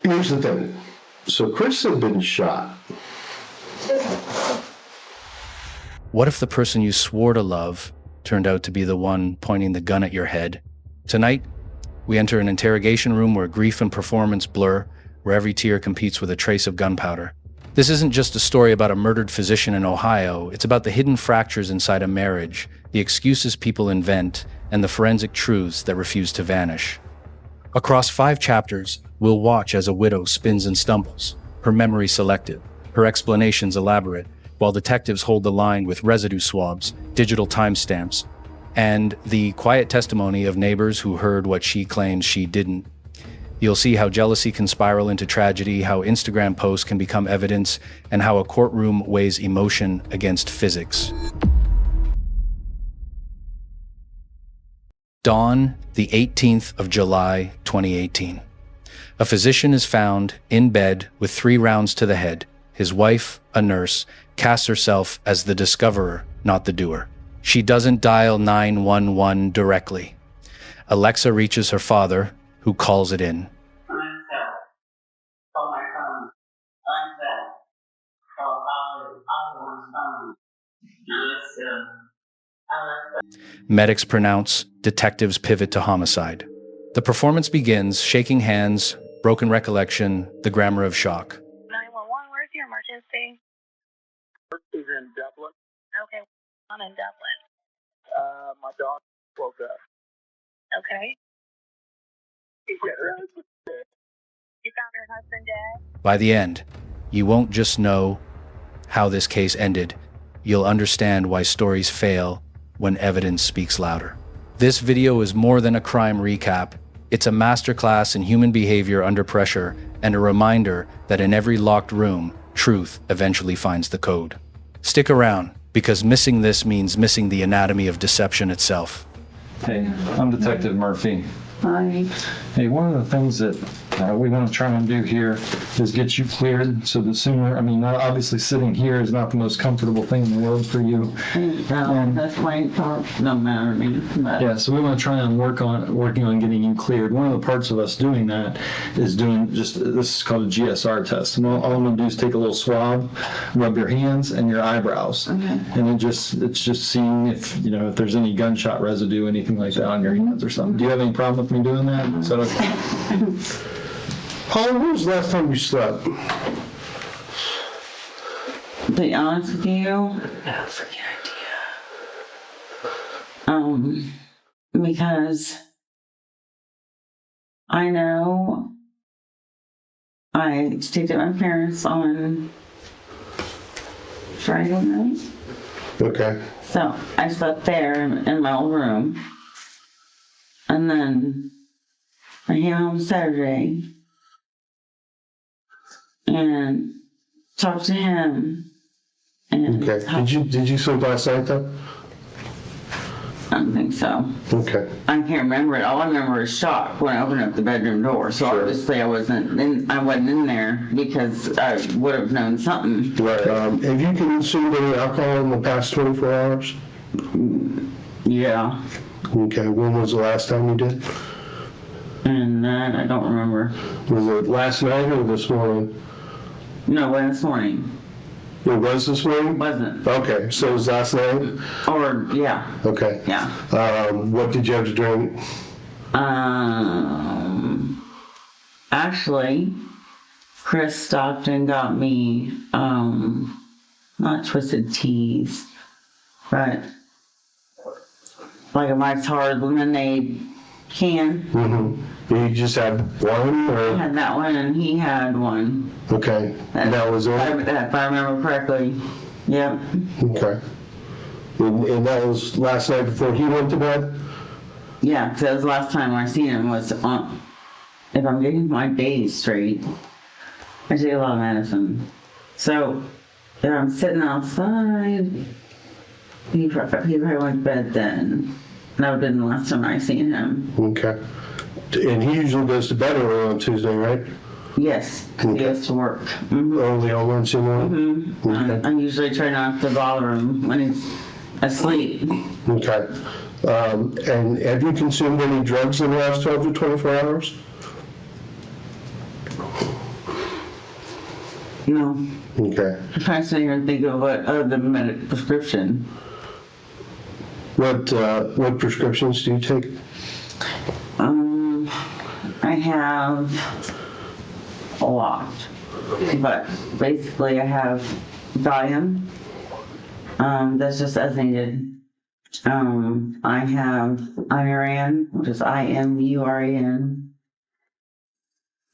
Here's the thing. So Chris had been shot. What if the person you swore to love turned out to be the one pointing the gun at your head? Tonight, we enter an interrogation room where grief and performance blur, where every tear competes with a trace of gunpowder. This isn't just a story about a murdered physician in Ohio, it's about the hidden fractures inside a marriage, the excuses people invent, and the forensic truths that refuse to vanish. Across 5 chapters, we'll watch as a widow spins and stumbles, her memory selective, her explanations elaborate, while detectives hold the line with residue swabs, digital timestamps, and the quiet testimony of neighbors who heard what she claims she didn't. You'll see how jealousy can spiral into tragedy, how Instagram posts can become evidence, and how a courtroom weighs emotion against physics. Dawn, the 18th of July, 2018. A physician is found in bed with 3 rounds to the head. His wife, a nurse, casts herself as the discoverer, not the doer. She doesn't dial 911 directly. Alexa reaches her father, who calls it in. Medics pronounce, detectives pivot to homicide. The performance begins, shaking hands, broken recollection, the grammar of shock. 911, where's your emergency? Is in Dublin. Okay, I'm in Dublin. My daughter woke up. Okay. You found her husband dead? By the end, you won't just know how this case ended, you'll understand why stories fail when evidence speaks louder. This video is more than a crime recap. It's a masterclass in human behavior under pressure and a reminder that in every locked room, truth eventually finds the code. Stick around, because missing this means missing the anatomy of deception itself. Hey, I'm Detective Murphy. Hi. Hey, one of the things that we want to try and do here is get you cleared so that sooner, obviously sitting here is not the most comfortable thing in the world for you. That's why it don't matter to me. But Yeah, so we want to try and working on getting you cleared. One of the parts of us doing that is doing this is called a GSR test. And all I'm going to do is take a little swab, rub your hands and your eyebrows. Okay. And it's just seeing if there's any gunshot residue, anything like that on your hands or something. Do you have any problem with me doing that? Is that okay? When was the last time you slept? to be honest with you, because I know I stayed at my parents on Friday night. Okay. So I slept there in my old room. And then I came home Saturday and talked to him. And Okay. Did you sleep last night then? I don't think so. Okay. I can't remember it. All I remember is shock when I opened up the bedroom door. So Sure. obviously I wasn't in there because I would have known something. Right. Have you consumed any alcohol in the past 24 hours? Yeah. Okay. When was the last time you did? And that I don't remember. Was it last night or this morning? No, it was this morning. It was this morning? Wasn't. Okay. So it was last night? Or, yeah. Okay. Yeah. What did you have to drink? Actually, Chris stopped and got me, not Twisted Teas, but like a nice hard lemonade can. Mm-hmm. You just had one, I or? had that one and he had one. Okay. And that was it? If I remember correctly. Yep. Okay. And that was last night before he went to bed? Yeah, because that was the last time I seen him was on, if I'm getting my days straight, I take a lot of medicine. So, if I'm sitting outside, he probably went to bed then. That would have been the last time I seen him. Okay. And he usually goes to bed early on Tuesday, right? Yes, 'cause he goes to work. Mm-hmm. Early on Wednesday morning? Mm-hmm. Okay. I usually try not to bother him when he's asleep. Okay. And have you consumed any drugs in the last 12 to 24 hours? No. Okay. I'm trying to sit here and think of what other than prescription. What prescriptions do you take? I have a lot, but basically I have Valium. That's just as needed. I have Imuran, which is IMURAN,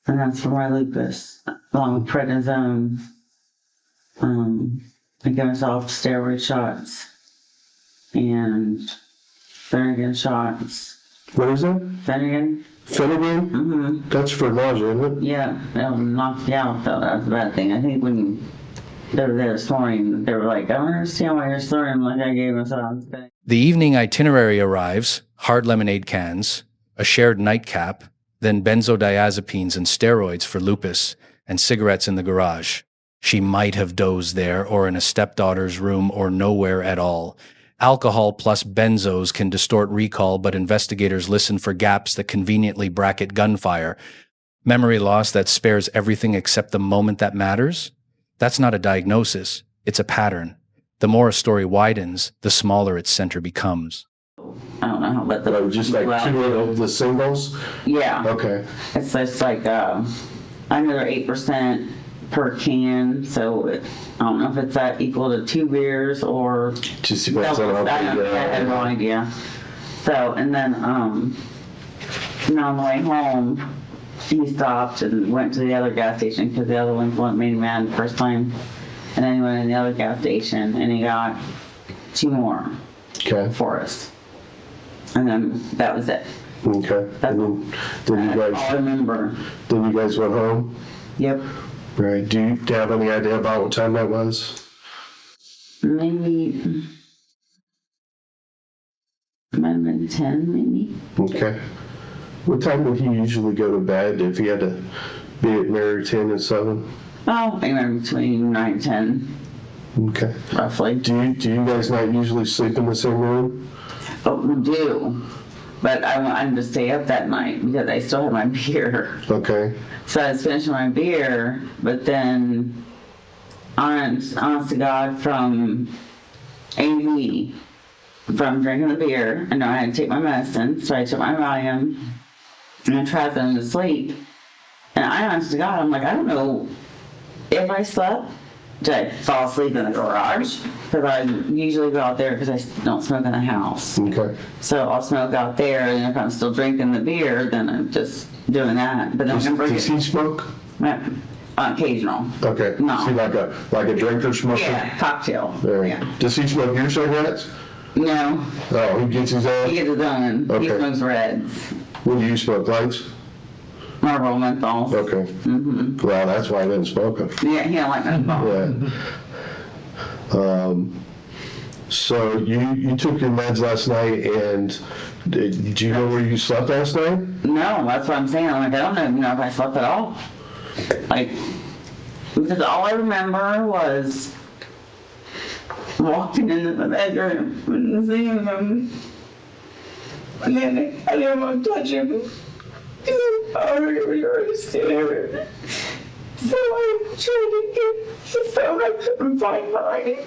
and that's for my lupus, along with prednisone. I give myself steroid shots and Phenergan shots. What is that? Phenergan? Phenergan? Mm-hmm. That's for nausea, isn't it? Yeah, that'll knock you out though. That's a bad thing. I think when they were there snoring, they were like, I don't understand why you're snoring like I gave myself. The evening itinerary arrives, hard lemonade cans, a shared nightcap, then benzodiazepines and steroids for lupus, and cigarettes in the garage. She might have dozed there, or in a stepdaughter's room, or nowhere at all. Alcohol plus benzos can distort recall, but investigators listen for gaps that conveniently bracket gunfire. Memory loss that spares everything except the moment that matters? That's not a diagnosis, it's a pattern. The more a story widens, the smaller its center becomes. I don't know how, but Just like two of the singles? yeah, Okay. it's just like another 8% per can. So I don't know if it's that equal to 2 beers or. Just depends on how I have no idea. So and then on the way home, he stopped and went to the other gas station because the other one made him mad the first time. And then he went in the other gas station and he got 2 more for us. And then that was it. Okay. That's Then you all I guys remember. went home? Yep. Right. Do you have any idea about what time that was? Maybe, might have been 10, maybe. Okay. What time would he usually go to bed if he had to be at Mary 10 and 7? Oh, anywhere between 9 and 10, Okay. roughly. Do you guys not usually sleep in the same room? Oh, we do. But I wanted to stay up that night because I still had my beer. Okay. So I was finishing my beer, but then, honest to God, from AV, from drinking the beer, I know I had to take my medicine, so I took my Valium, and I tried them to sleep. And honest to God, I'm like, I don't know if I slept. Did I fall asleep in the garage? Because I usually go out there because I don't smoke in the house. Okay. So I'll smoke out there, and if I'm still drinking the beer, then I'm just doing that. But then Does he smoke? Occasional. Okay. No. Is he like a drinker smoker? Yeah, cocktail. There. Yeah. Does he smoke your cigarettes? No, Oh, he gets his he own? gets his own. He Okay. smokes reds. What do you smoke, lights? Marlboro menthols. Okay. Mm-hmm. Well, that's why I didn't smoke them. Yeah, he don't like menthol. Yeah. So you took your meds last night, and do you know where you slept last night? No, that's what I'm saying. I'm like, I don't even know if I slept at all. Like, because all I remember was walking into the bedroom and seeing him. And then I didn't want to touch him. I was already scared. So I tried to get the phone. I couldn't find mine.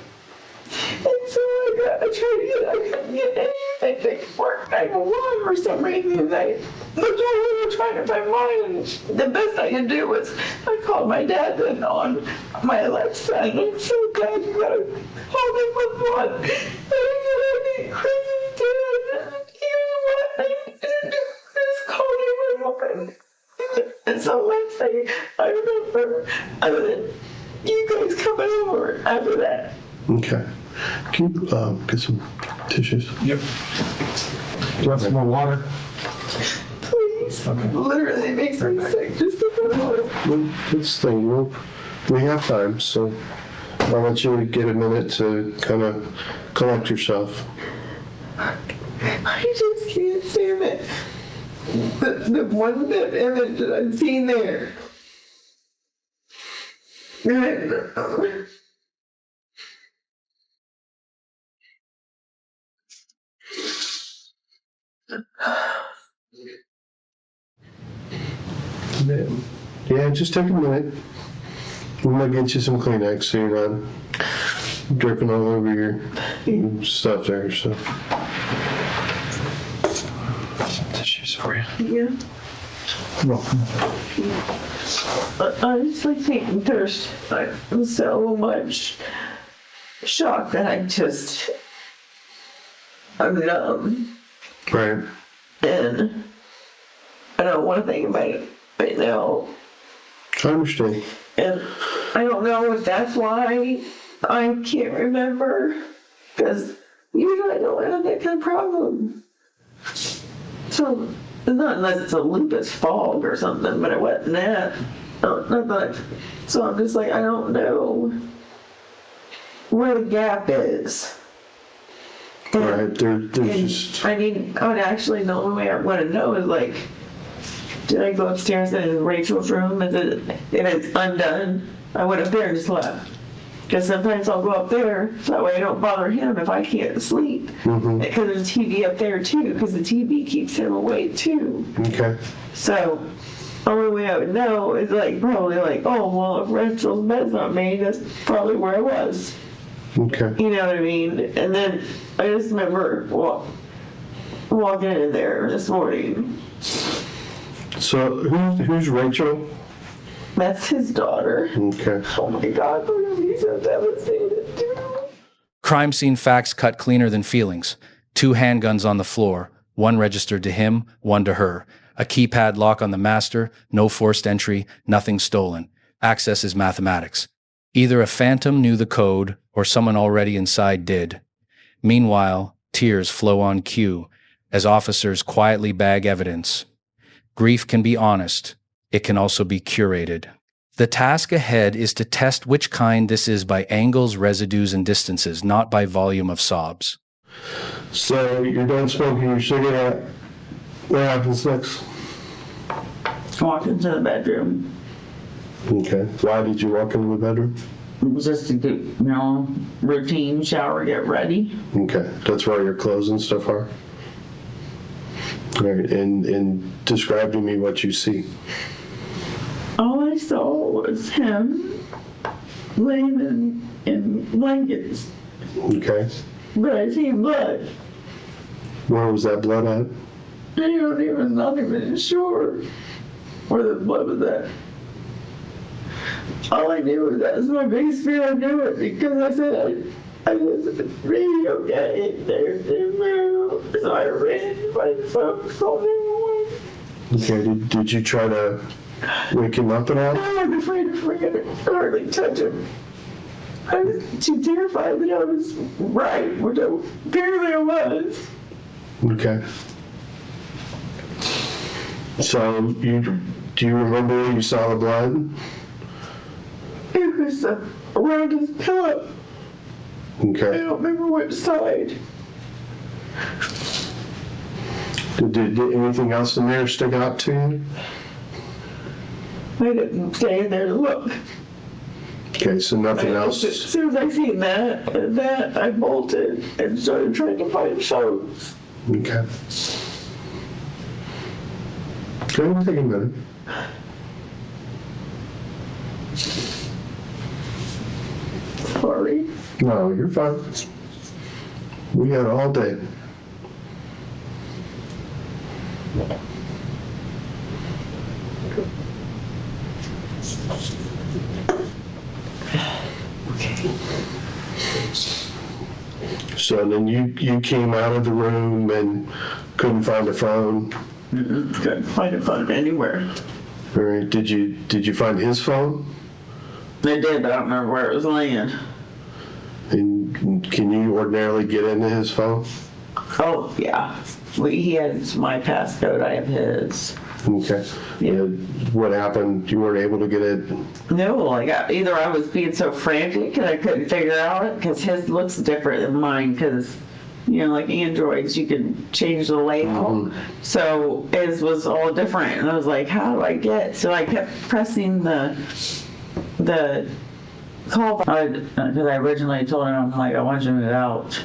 And so I tried to get, I couldn't get anything to work 911 for some reason. I looked all over trying to find mine, and the best I could do was I called my dad then on my Alexa, and I'm so glad you got to hold him with one. And I get crazy dead. You know what? I just called him with one. And so last thing I remember, you guys coming over after that. Okay. Can you get some tissues? Yep. Do you want some more water? Please. Okay. Literally, it makes me sick just to put it on. Let's think. We have time, so I'll let you get a minute to kind of collect yourself. I just can't stand it. The one bit image that I've seen there. Yeah, just take a minute. I'm gonna get you some Kleenex so you're not dripping all over your stuff there, so. Some tissues for you. Yeah. I just like taking thirst. I'm so much shocked that I'm numb. Right. And I don't want to think about it right now. I understand. And I don't know if that's why I can't remember. Because usually I don't have that kind of problem. So, not unless it's a lupus fog or something, but it wasn't that. Not that. So I'm just like, I don't know where the gap is. And, Right, there's and just, I would actually, the only way I want to know is like, did I go upstairs in Rachel's room? If it's undone, I went up there and just left. Because sometimes I'll go up there, so that way I don't bother him if I can't sleep. Because there's a TV up there too, because the TV keeps him awake too. okay. So, only way I would know is like, probably like, oh, well, if Rachel's bed's not made, that's probably where I was. Okay. You know what I mean? And then I just remember walking in there this morning. So who's Rachel? That's his daughter. Okay. Oh my God, we're gonna be so devastated too. Crime scene facts cut cleaner than feelings. 2 handguns on the floor, one registered to him, one to her. A keypad lock on the master, no forced entry, nothing stolen. Access is mathematics. Either a phantom knew the code, or someone already inside did. Meanwhile, tears flow on cue, as officers quietly bag evidence. Grief can be honest. It can also be curated. The task ahead is to test which kind this is by angles, residues, and distances, not by volume of sobs. So you're done smoking your cigarette. What happens next? Walked into the bedroom Okay. Why did you walk into the bedroom? just to get, routine, shower, get ready. Okay. That's where your clothes and stuff are? All right. And describe to me what you see. All I saw was him laying in blankets, Okay. but I seen blood. Where was that blood at? Not even sure where the blood was at. All I knew was that was my biggest fear. I knew it because I said I was radio getting there. So I ran to my phone, called 911. Okay. Did you try to wake him up at all? I was afraid to forget hardly touch him. I was too terrified that I was right, which apparently I was. Okay. So do you remember where you saw the blood? It was around his pillow. I Okay. don't remember which side. Did anything else in there stick out to you? I didn't stay in there to look. Okay, so nothing As else. soon as I seen that I bolted and started trying to find shows. Okay. Okay, we'll take a minute. Sorry. No, you're fine. We had all day. So then you came out of the room and couldn't find a phone. Couldn't find a phone anywhere. All right. Did you find his phone? I did, but I don't remember where it was laying. And can you ordinarily get into his phone? Oh, yeah. He has my passcode, I have his. Okay. Yeah. What happened? You weren't able to get it? No, either I was being so frantic and I couldn't figure out it, because his looks different than mine, because, like Androids, you can change the label. So his was all different, and I was like, how do I get? So I kept pressing the call, because I originally told him, I'm like, I want you to move out,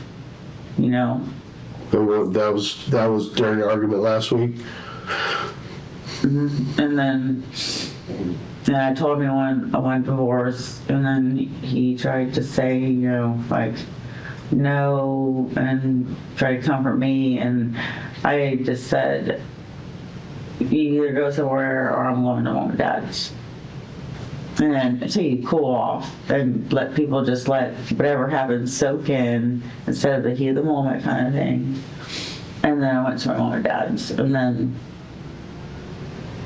That was during the argument last week. And then And I told him I want divorce, and then he tried to say, like, no, and try to comfort me, and I just said, you either go somewhere or I'm going to mom and dad's. And then until you cool off and let people just let whatever happens soak in instead of the heat of the moment kind of thing. And then I went to my mom and dad's, and then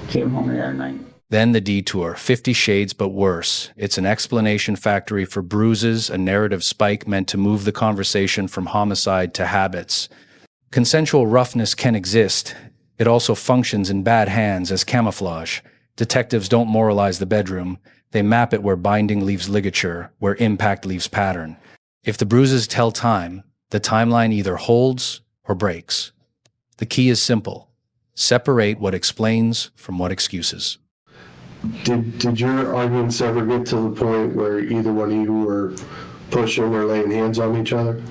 came home the other night. Then the detour, 50 Shades but worse. It's an explanation factory for bruises, a narrative spike meant to move the conversation from homicide to habits. Consensual roughness can exist. It also functions in bad hands as camouflage. Detectives don't moralize the bedroom. They map it where binding leaves ligature, where impact leaves pattern. If the bruises tell time, the timeline either holds or breaks. The key is simple. Separate what explains from what excuses. Did your arguments ever get to the point where either one of you were pushing or laying hands on each other?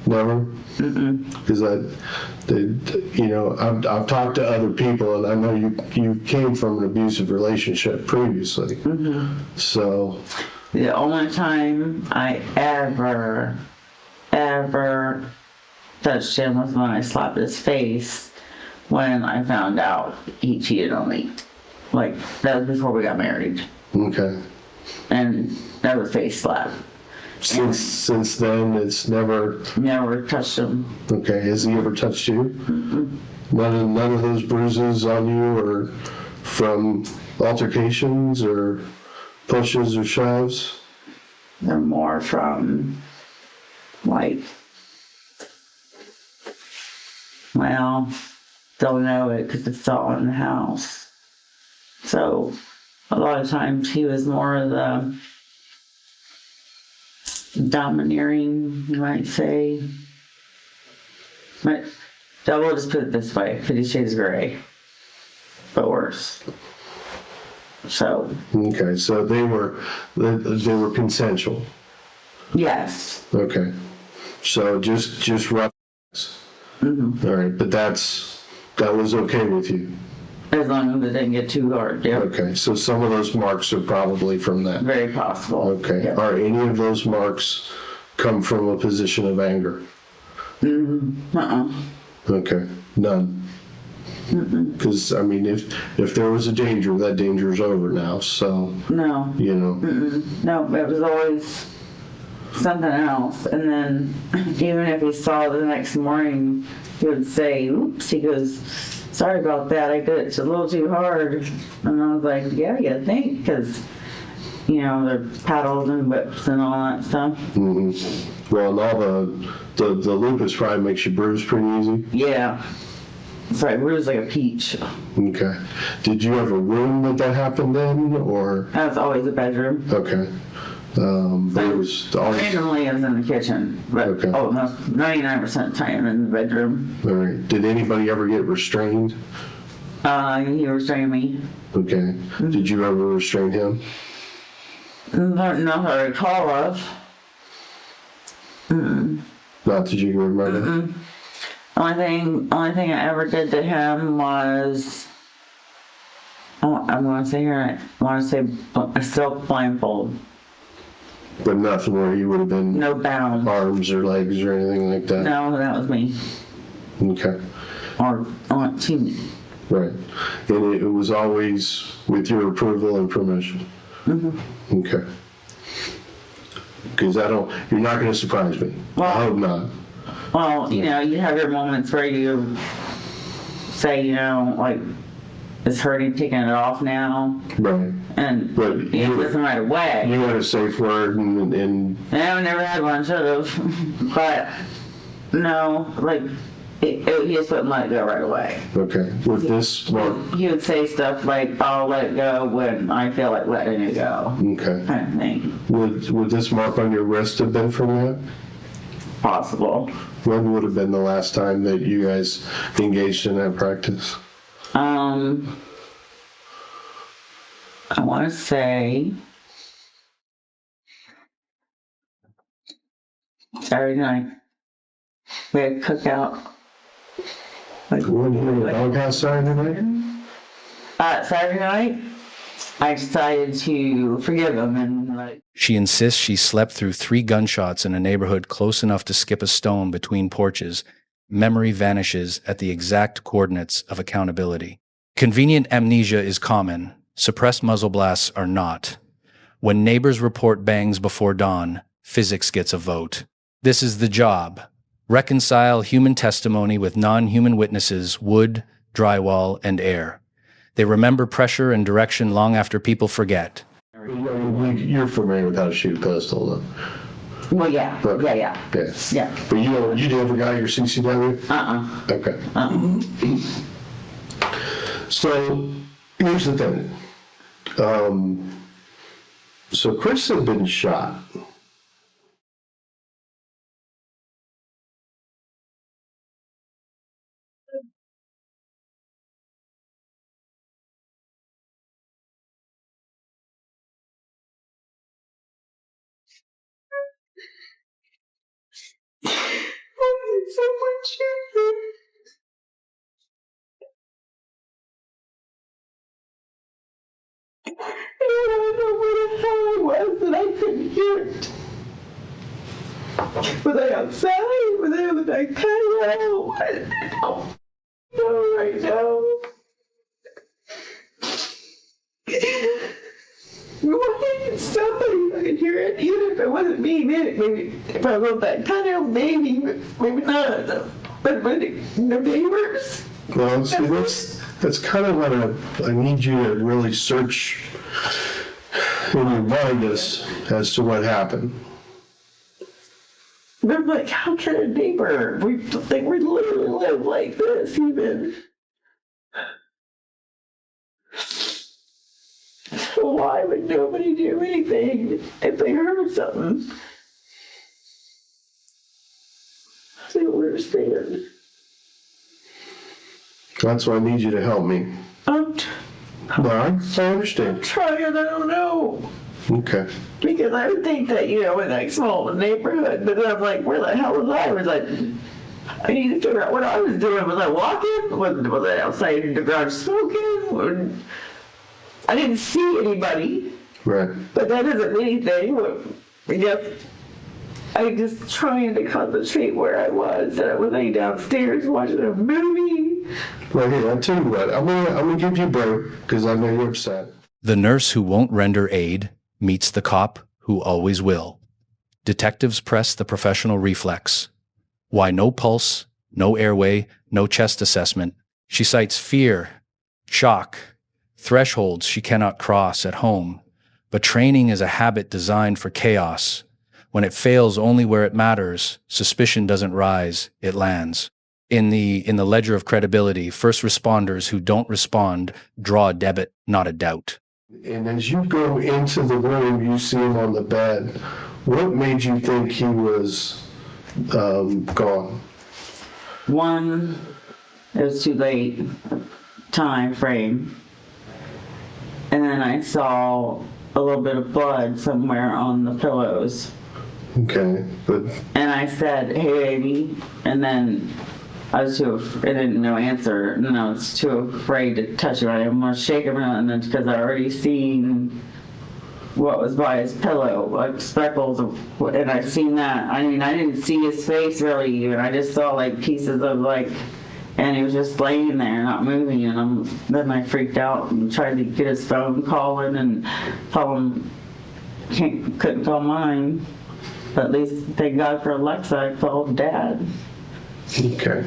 Never? Because I've talked to other people, and I know you came from an abusive relationship previously. So The only time I ever touched him was when I slapped his face when I found out he cheated on me. Like, that was before we got married. okay. And that was a face slap. Since then, it's never Never touched him. okay. Has he ever touched you? None of those bruises on you are from altercations or pushes or shoves? They're more from, like, well, don't know it because it's all in the house. So a lot of times he was more of the domineering, you might say. But I will just put it this way, 50 Shades of Grey, but worse. So, Okay, so they were consensual. yes. Okay, so just rough. All right, but that was okay with you. As long as it didn't get too hard, yeah. Okay, so some of those marks are probably from that. Very possible. Okay, Yeah. are any of those marks come from a position of anger? Okay, none. Because I mean, if there was a danger, that danger is over now. So No. No, it was always something else. And then even if he saw it the next morning, he would say, oops, he goes, sorry about that, I did it a little too hard. And I was like, yeah, you think, because, there's paddles and whips and all that stuff. Well, and all the lupus probably makes you bruise pretty easy. Yeah. Sorry, it was like a peach. Okay. Did you have a room that happened in, or? That was always a bedroom. Okay. But it was always. Randomly, I was in the kitchen, but Okay. no, 99% of the time in the bedroom. All right. Did anybody ever get restrained? He restrained me. Okay. Did you ever restrain him? Not that I recall of. Not that you can remember. Only thing I ever did to him was, I'm going to say here, I want to say a silk blindfold. But nothing where you would have been No bound. arms or legs or anything like that. No, that was me. Okay. Or to me. Right. And it was always with your approval and permission. Okay. Because you're not going to surprise me. Well, I hope not. Well, you have your moments where you say, like, it's hurting, taking it off now. Right. And But it wasn't right away. You had a safe word and I never had one, should have. But, no, like, he just wouldn't let it go right away. okay. With this mark. He would say stuff like, I'll let it go when I feel like letting it go. Okay. Kind of thing. Would this mark on your wrist have been from that? Possible. When would have been the last time that you guys engaged in that practice? I want to say Saturday night. We had a cookout. When you were in the doghouse Saturday night? Saturday night, I decided to forgive him and like, She insists she slept through 3 gunshots in a neighborhood close enough to skip a stone between porches. Memory vanishes at the exact coordinates of accountability. Convenient amnesia is common. Suppressed muzzle blasts are not. When neighbors report bangs before dawn, physics gets a vote. This is the job. Reconcile human testimony with non-human witnesses, wood, drywall, and air. They remember pressure and direction long after people forget. You're familiar with how to shoot a pistol, though. well, yeah, But- yeah, yeah, Yeah. yeah. But you never got your CCW? Okay. So, here's the thing. So Chris had been shot. So much. And I don't know where the hell I was, and I couldn't hear it. Was I outside? Was I on the back patio? I don't know right now. Why didn't somebody fucking hear it? Even if it wasn't me, maybe if I was on that patio, maybe not. But the neighbors. Well, see, that's kind of what I need you to really search in your mind as to what happened. They're like, how can a neighbor? We literally live like this, even. So why would nobody do anything if they heard something? I don't understand. That's why I need you to help me. I'm No, I understand. trying, I don't know. Okay. Because I would think that, in like small neighborhood, but then I'm like, where the hell was I? I was like, I need to figure out what I was doing. Was I walking? Was I outside in the garage smoking? Or, I didn't see anybody, Right. but that doesn't mean anything. I guess I just trying to concentrate where I was, and I was laying downstairs watching a movie. Well, here, I'll tell you what. I'm gonna give you a break because I know you're upset. The nurse who won't render aid meets the cop who always will. Detectives press the professional reflex. Why no pulse, no airway, no chest assessment? She cites fear, shock, thresholds she cannot cross at home. But training is a habit designed for chaos. When it fails only where it matters, suspicion doesn't rise, it lands. In the ledger of credibility, first responders who don't respond draw a debit, not a doubt. And as you go into the room, you see him on the bed. What made you think he was gone? One, it was too late, time frame. And then I saw a little bit of blood somewhere on the pillows. Okay, but And I said, hey, baby. And then I was I didn't know answer. And I was too afraid to touch it. I didn't want to shake him. And then because I already seen what was by his pillow, like speckles and I've seen that. I mean, I didn't see his face really even. I just saw like pieces of and he was just laying there, not moving. And then I freaked out and tried to get his phone calling and tell him couldn't call mine. But at least, thank God for Alexa, I called Dad. okay.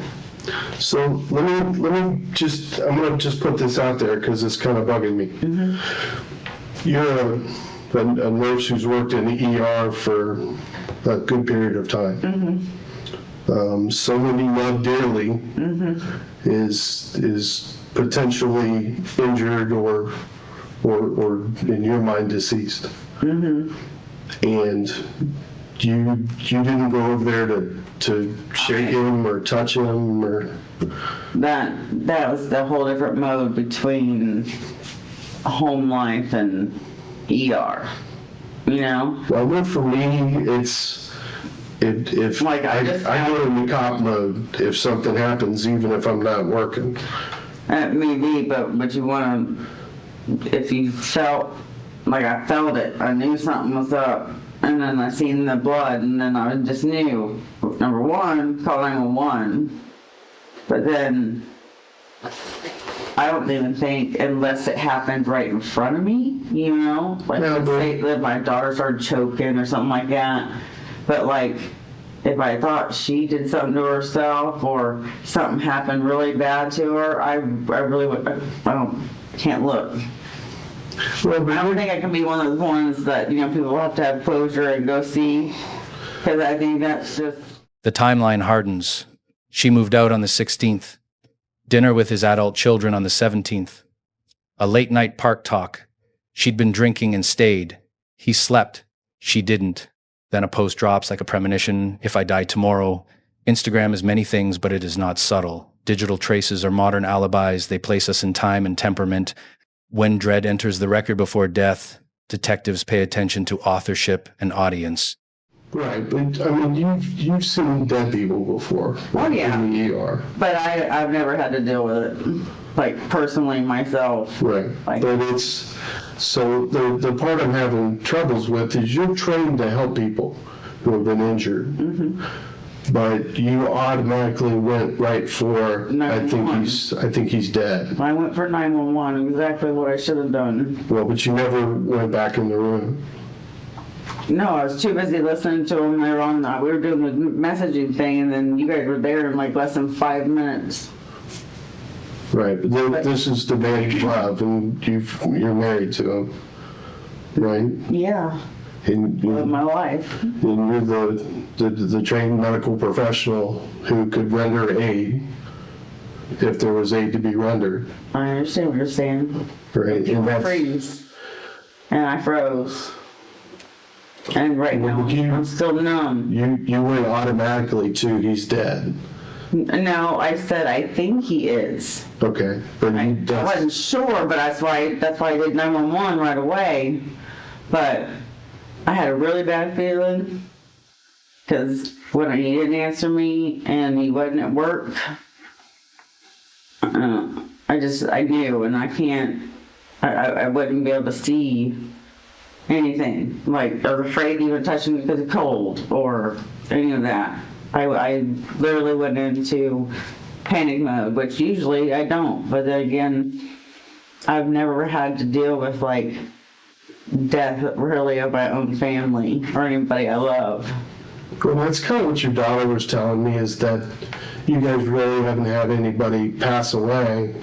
So let me just, I'm gonna just put this out there because it's kind of bugging me. Mm-hmm. You're a nurse who's worked in the ER for a good period of time. Mm-hmm. Someone you love dearly mm-hmm. is potentially injured or in your mind deceased. Mm-hmm. And you didn't go over there to shake him or touch him or... That was the whole different mode between home life and ER, Well, I know for me, it's... If Like, I go in the cop mode if something happens, even if I'm not working. maybe, but you want to if you felt like I felt it, I knew something was up. And then I seen the blood, and then I just knew, number one, call 911. But then, I don't even think, unless it happened right in front of me, you know? Like, Yeah, let's but- say that my daughter started choking or something like that. But like, if I thought she did something to herself, or something happened really bad to her, I really would, can't look. Well, I but don't think I can be one of those ones that, you know, people have to have closure and go see, because I think that's just... The timeline hardens. She moved out on the 16th. Dinner with his adult children on the 17th. A late night park talk. She'd been drinking and stayed. He slept. She didn't. Then a post drops like a premonition. If I die tomorrow. Instagram is many things, but it is not subtle. Digital traces are modern alibis. They place us in time and temperament. When dread enters the record before death, detectives pay attention to authorship and audience. right, but I mean, you've seen dead people before. Oh, yeah. In the ER. But I've never had to deal with it, like, personally myself. Right, Like- but it's, so the part I'm having troubles with is you're trained to help people who have been injured. Mm-hmm. But you automatically went right for, I think he's dead. I went for 911, exactly what I should have done. Well, but you never went back in the room. No, I was too busy listening to them. They were on, we were doing the messaging thing, and then you guys were there in like less than 5 minutes. Right, but this is the man you love, and you're married to him, right? Yeah, And of my life. you're the trained medical professional who could render aid if there was aid to be rendered, I understand what you're saying. right? People And that's, freeze, and I froze. And right now, I'm still numb. you went automatically to he's dead. No, I said I think he is. Okay, but I wasn't sure, but that's why I did 911 right away. But I had a really bad feeling because when he didn't answer me and he wasn't at work, I knew, and I wouldn't be able to see anything. Like, I was afraid to even touch him because of cold or any of that. I literally went into panic mode, which usually I don't. But then again, I've never had to deal with like death really of my own family or anybody I love. Well, that's kind of what your daughter was telling me, is that you guys really haven't had anybody pass away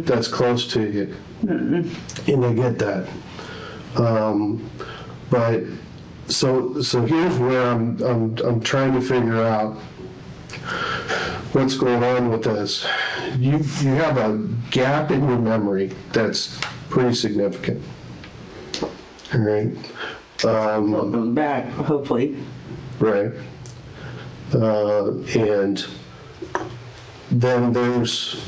that's close to you. And I get that. But so here's where I'm trying to figure out what's going on with this. You have a gap in your memory that's pretty significant. All right. Welcome back, hopefully. Right. And then there's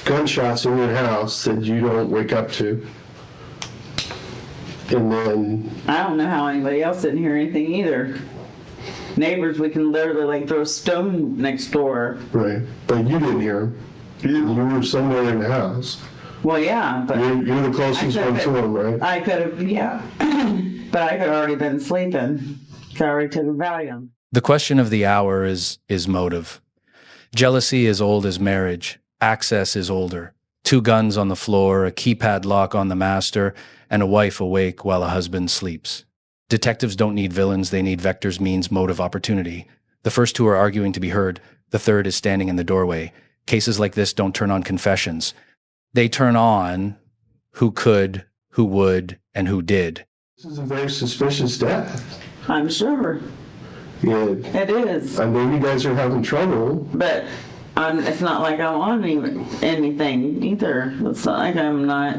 gunshots in your house that you don't wake up to. And then, I don't know how anybody else didn't hear anything either. Neighbors, we can literally like throw a stone next door. right, but you didn't hear them. You were somewhere in the house. Well, yeah, but You're the closest one to them, right? I could have, yeah. But I could have already been sleeping. I already took a Valium. The question of the hour is motive. Jealousy is old as marriage. Access is older. 2 guns on the floor, a keypad lock on the master, and a wife awake while a husband sleeps. Detectives don't need villains, they need vectors, means, motive, opportunity. The first 2 are arguing to be heard. The third is standing in the doorway. Cases like this don't turn on confessions. They turn on who could, who would, and who did. This is a very suspicious death. I'm sure. Yeah, It is. I know you guys are having trouble. But it's not like I'm on anything either. It's not like I'm not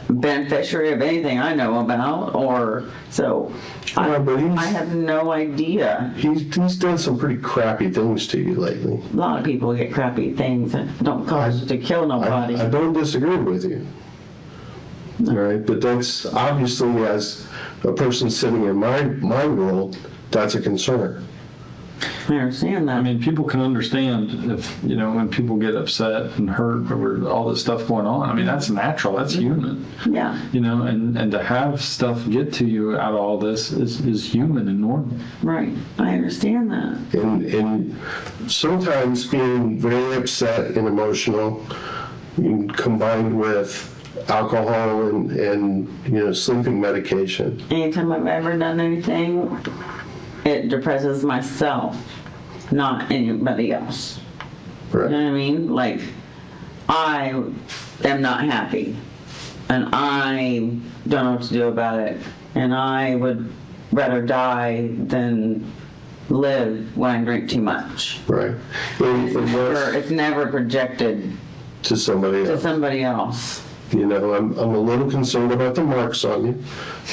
beneficiary of anything I know about, or so. Yeah, but I have no idea. he's done some pretty crappy things to you lately. A lot of people get crappy things that don't cause you to kill nobody. I don't disagree with you. All right, but that's obviously, as a person sitting in my world, that's a concern. I understand I that. mean, people can understand if, when people get upset and hurt over all this stuff going on. I mean, that's natural, that's human, Yeah. and to have stuff get to you out of all this is human and normal. Right. I understand that. And sometimes being very upset and emotional combined with alcohol and sleeping medication. Anytime I've ever done anything, it depresses myself, not anybody else. You know Right. what I mean? Like, I am not happy, and I don't know what to do about it, and I would rather die than live when I drink too much. Right. And Or that's it's never projected to somebody to else. somebody else. I'm a little concerned about the marks on you,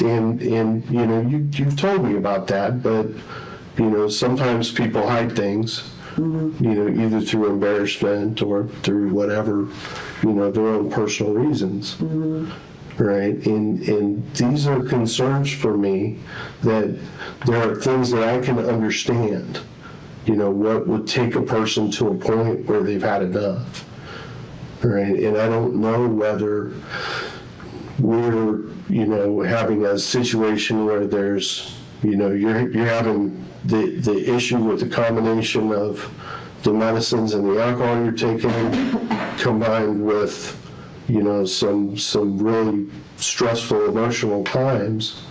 and you've told me about that, but sometimes people hide things, either through embarrassment or through whatever, their own personal reasons, right? And these are concerns for me that there are things that I can understand, what would take a person to a point where they've had enough. Right, and I don't know whether we're, having a situation where there's, you're having the issue with the combination of the medicines and the alcohol you're taking, combined with, some really stressful emotional times,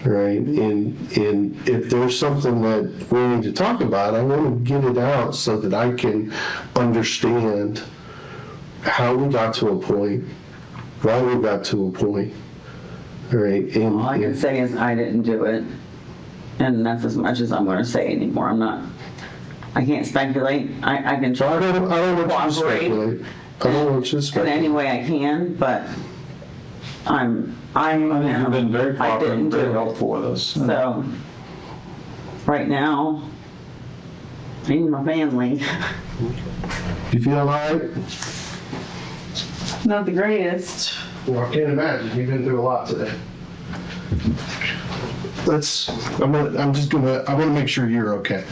right? And if there's something that we need to talk about, I want to get it out so that I can understand how we got to a point, why we got to a point, right? All I can say is I didn't do it, and that's as much as I'm going to say anymore. I can't speculate. I can I try don't want you to cooperate speculate. I don't want you to in speculate. any way I can, but I think you've been very I cooperative didn't and very do it. helpful with us. So, right now, me and my family, You feel all right? not the greatest. Well, I can't imagine. You've been through a lot today. I want to make sure you're okay.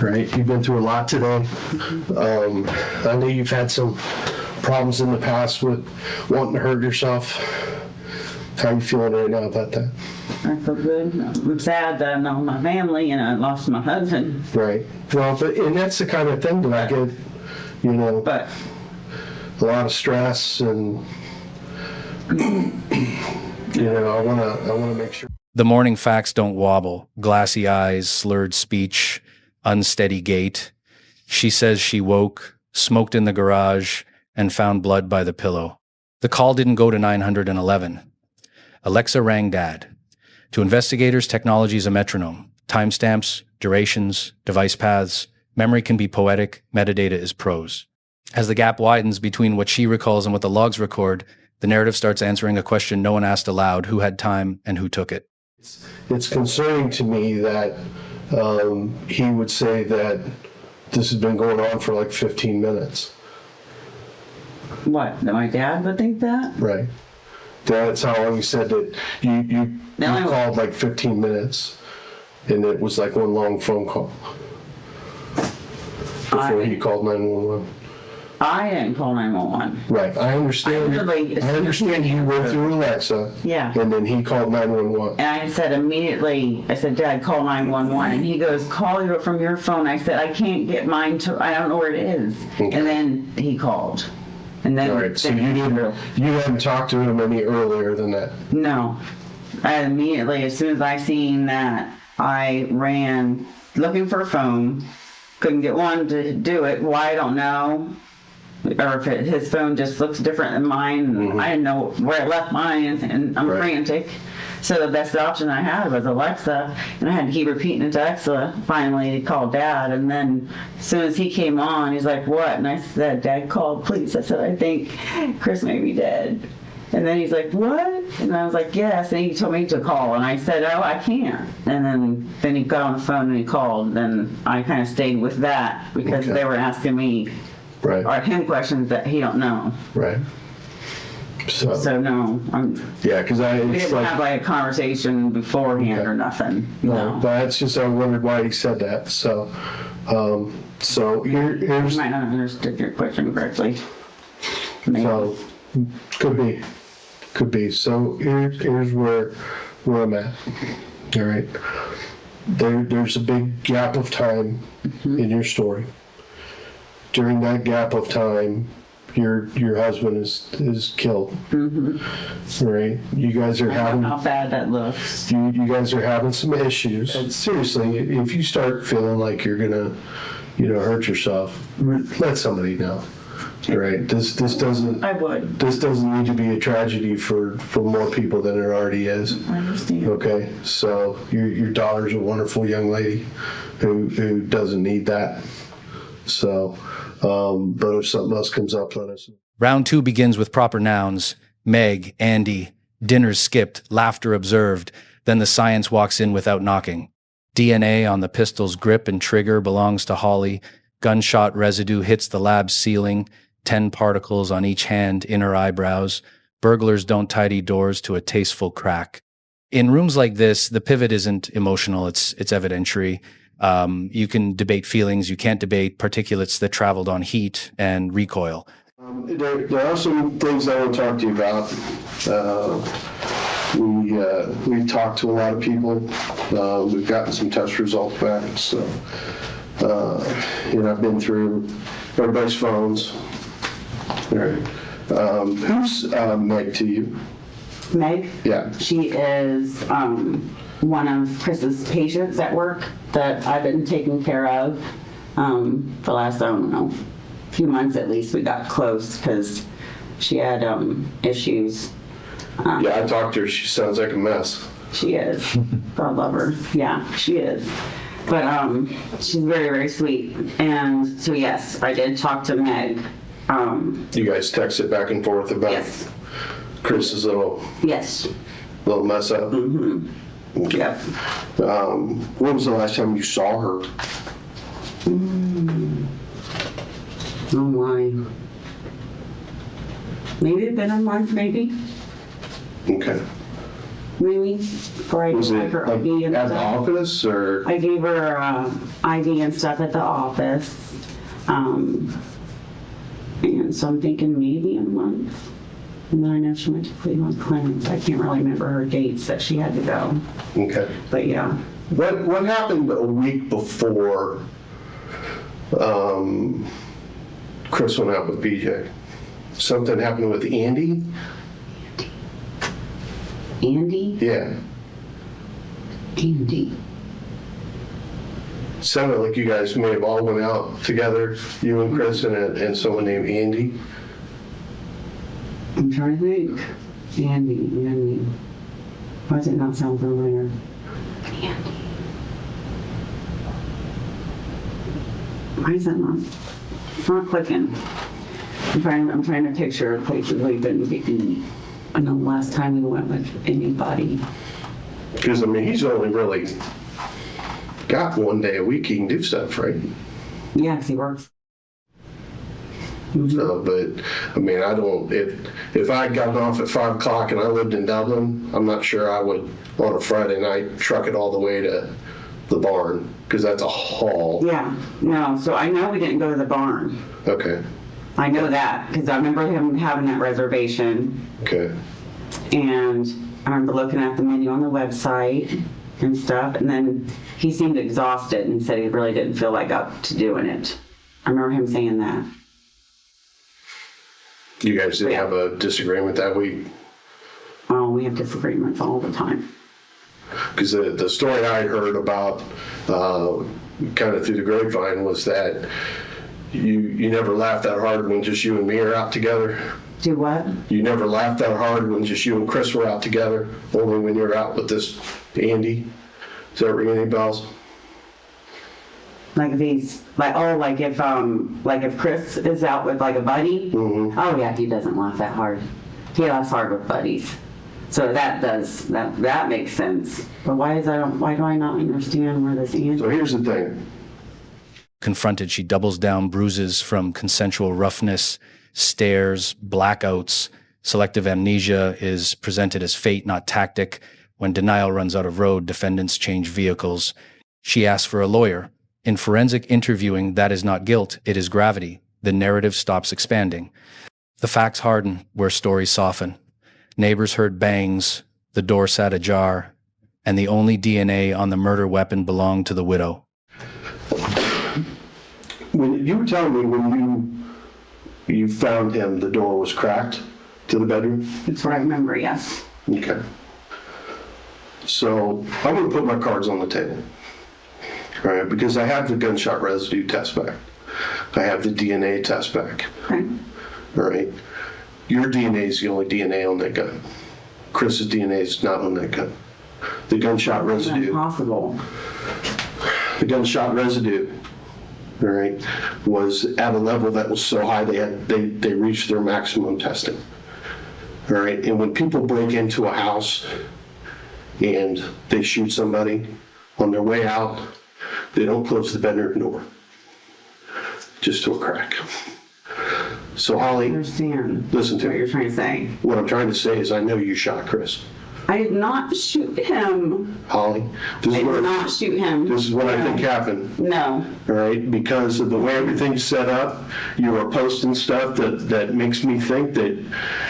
Right? You've been through a lot today. I know you've had some problems in the past with wanting to hurt yourself. How are you feeling right now about that? I feel good. I'm sad that I know my family and I lost my husband, Right. Well, and that's the kind of thing that I get, but a lot of stress and, I want to make sure. The morning facts don't wobble. Glassy eyes, slurred speech, unsteady gait. She says she woke, smoked in the garage, and found blood by the pillow. The call didn't go to 911. Alexa rang Dad. To investigators, technology is a metronome. Timestamps, durations, device paths. Memory can be poetic, metadata is prose. As the gap widens between what she recalls and what the logs record, the narrative starts answering a question no one asked aloud: who had time and who took it? It's concerning to me that he would say that this has been going on for like 15 minutes. what? That my dad would think that? Right. That's how long he said that you No, I- called like 15 minutes, and it was like one long phone call before he called 911. I didn't call 911. Right. I understand. I understand you went through Alexa. Yeah. And then he called 911. And I said immediately, I said, Dad, call 911. And he goes, call you from your phone. I said, I can't get mine to, I don't know where it is. Okay. And then he called. And then, All right. So you hadn't talked to him any earlier than that. no. I immediately, as soon as I seen that, I ran looking for a phone. Couldn't get one to do it. Why, I don't know. Or if his phone just looks different than mine. I didn't know where I left mine, and I'm Right. frantic. So the best option I had was Alexa, and I had to keep repeating it to Alexa. Finally, he called Dad, and then as soon as he came on, he's like, what? And I said, Dad, call police. I said, I think Chris may be dead. And then he's like, what? And I was like, yes. And he told me to call, and I said, oh, I can't. And then he got on the phone and he called, and I kind of stayed with that because Okay. they were asking me Right. or him questions that he don't know. Right. So no, Yeah, because we it's didn't have like, like a conversation beforehand or nothing. no, No. but it's just, I wondered why he said that, so, here's, I might not have understood your question correctly. Maybe. so, could be, so here's where I'm at, all right? There's a big gap of time in your story. During that gap of time, your husband is killed. Right? You guys are I don't having know how bad that looks. you guys are having some issues. And seriously, if you start feeling like you're gonna, hurt yourself, let somebody know. Right? This doesn't I would. this doesn't need to be a tragedy for more people than it already is. I understand. Okay, so your daughter's a wonderful young lady who doesn't need that. So, but if something else comes up, let us know. Round 2 begins with proper nouns. Meg, Andy, dinner skipped, laughter observed. Then the science walks in without knocking. DNA on the pistol's grip and trigger belongs to Holly. Gunshot residue hits the lab's ceiling. 10 particles on each hand, inner eyebrows. Burglars don't tidy doors to a tasteful crack. In rooms like this, the pivot isn't emotional, it's evidentiary. You can debate feelings, you can't debate particulates that traveled on heat and recoil. There are some things I want to talk to you about. We've talked to a lot of people. We've gotten some test results back. So, I've been through everybody's phones. All right. Who's Meg to you? Meg? Yeah. She is one of Chris's patients at work that I've been taking care of for the last, I don't know, few months at least. We got close because she had issues. Yeah, I talked to her. She sounds like a mess. She is. God love her. Yeah, she is. But she's very, very sweet. And so, yes, I did talk to Meg. You guys texted back and forth about Yes. Chris's little Yes. mess up. Yep. When was the last time you saw her? Oh my. Maybe it's been a month, maybe. Okay. Maybe. Before I Was gave it her like IV and at the stuff. office or? I gave her IV and stuff at the office. And so I'm thinking maybe a month. And then I know she went to Cleveland Clinic. I can't really remember her dates that she had to go. Okay. But yeah. What happened a week before Chris went out with BJ? Something happened with Andy? Andy? Yeah. Andy. Sounded like you guys may have all went out together, you and Chris and someone named Andy. I'm trying to think. Andy. Why does it not sound familiar? Andy. Why is that not? It's not clicking. I'm trying to picture places we've been eating. I know the last time we went with anybody. Because, he's only really got one day a week he can do stuff, right? Yeah, 'cause he works. So, but, I don't, if I had gotten off at 5 o'clock and I lived in Dublin, I'm not sure I would, on a Friday night, truck it all the way to the barn, because that's a haul. Yeah, no, so I know we didn't go to the barn. Okay, I know that, because I remember him having that reservation. okay. And I remember looking at the menu on the website and stuff, and then he seemed exhausted and said he really didn't feel like up to doing it. I remember him saying that. You guys didn't have a disagreement that week? Oh, we have disagreements all the time. Because the story I heard about, kind of through the grapevine, was that you never laughed that hard when just you and me are out together. Do what? You never laughed that hard when just you and Chris were out together, only when you're out with this Andy. Does that ring any bells? Like these, like if Chris is out with like a buddy. Mm-hmm. Oh yeah, he doesn't laugh that hard. He laughs hard with buddies. So that makes sense. But why do I not understand where this Andy? So here's the thing. Confronted, she doubles down bruises from consensual roughness, stares, blackouts, Selective amnesia is presented as fate, not tactic. When denial runs out of road, defendants change vehicles. She asks for a lawyer. In forensic interviewing, that is not guilt, it is gravity. The narrative stops expanding. The facts harden where stories soften. Neighbors heard bangs, the door sat ajar, and the only DNA on the murder weapon belonged to the widow. When you tell me when you found him, the door was cracked to the bedroom? That's what I remember, yes. Okay. So I'm going to put my cards on the table, all right? Because I have the gunshot residue test back. I have the DNA test back, Okay. all right? Your DNA is the only DNA on that gun. Chris's DNA is not on that gun. The gunshot It's residue. impossible. The gunshot residue, all right, was at a level that was so high they reached their maximum testing. All right, and when people break into a house and they shoot somebody on their way out, they don't close the bedroom door, just to a crack. So I Holly, understand listen to what me. you're trying to say. What I'm trying to say is I know you shot Chris. I did not shoot him. Holly, this I is did what, not shoot him. this is what I No. think happened. No. All right, because of the way everything's set up, you are posting stuff that makes me think that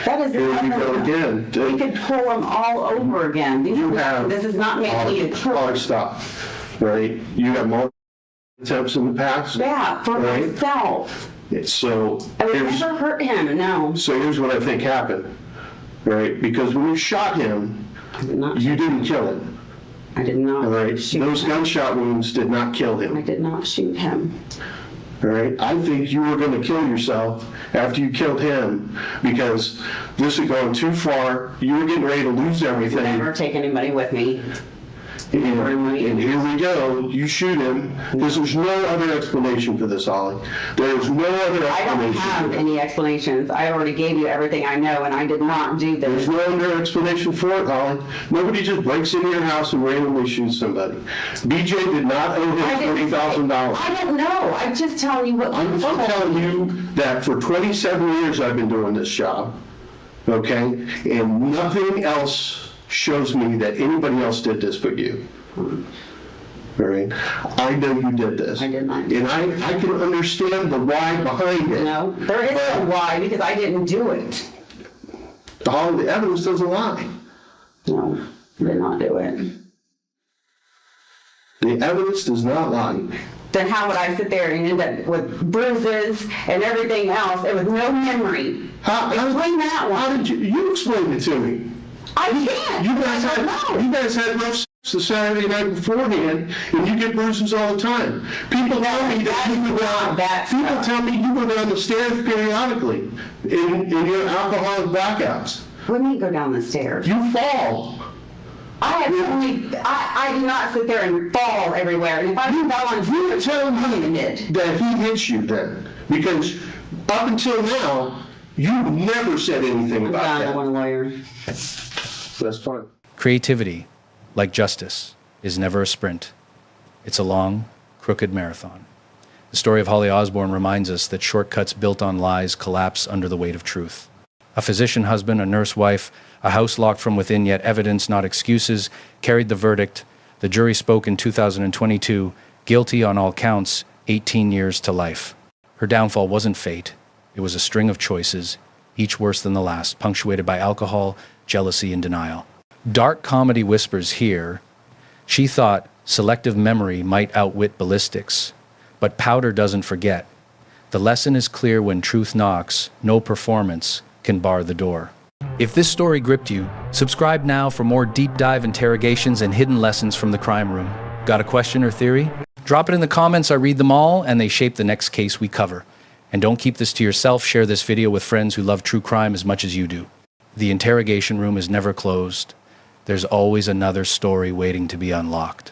That is here we go again. We could pull them all over again. This is not making a Holly, choice. stop. All right, you have multiple attempts in the past. Yeah, for Right. myself. So I would here's, never hurt him, no. so here's what I think happened. All right, because when you shot him, I did not. you didn't kill him. I did not All right, shoot those him. gunshot wounds did not kill I him. did not shoot him. All right, I think you were going to kill yourself after you killed him because this had gone too far. You were getting ready to lose everything. Never take anybody with me. And here we go, you shoot him, because there's no other explanation for this, Holly. There's no other I don't explanation. have for it. any explanations. I already gave you everything I know, and I did not do There's this. no other explanation for it, Holly. Nobody just breaks into your house and randomly shoots somebody. BJ did not owe I him didn't- $40,000. I don't know. I'm just telling you what. I'm telling you that for 27 years I've been doing this job, okay? And nothing else shows me that anybody else did this but you. All right? I know you did this. I did not. And I can understand the why behind it. No, there is no why, because I didn't do it. All the evidence doesn't lie. No, I did not do it. The evidence does not lie. Then how would I sit there and end up with bruises and everything else? It was no memory. Explain that How one. did you explain it to me? I can't. You I guys had rough sex the Saturday night beforehand, and you get bruises all the time. People tell me that you go down. People tell me you go down the stairs periodically in your alcoholic blackouts. What do you mean go down the stairs? You fall. I do not sit there and fall everywhere. And if I fell on you, Tell me it. that he hits you then, because up until now you never said anything I about want a that. lawyer. That's fine. Creativity, like justice, is never a sprint. It's a long, crooked marathon. The story of Holly Osborne reminds us that shortcuts built on lies collapse under the weight of truth. A physician husband, a nurse wife, a house locked from within yet evidence, not excuses, carried the verdict. The jury spoke in 2022, guilty on all counts, 18 years to life. Her downfall wasn't fate. It was a string of choices, each worse than the last, punctuated by alcohol, jealousy, and denial. Dark comedy whispers here. She thought selective memory might outwit ballistics, but powder doesn't forget. The lesson is clear: when truth knocks, no performance can bar the door. If this story gripped you, subscribe now for more deep dive interrogations and hidden lessons from the crime room. Got a question or theory? Drop it in the comments. I read them all, and they shape the next case we cover. And don't keep this to yourself. Share this video with friends who love true crime as much as you do. The interrogation room is never closed. There's always another story waiting to be unlocked.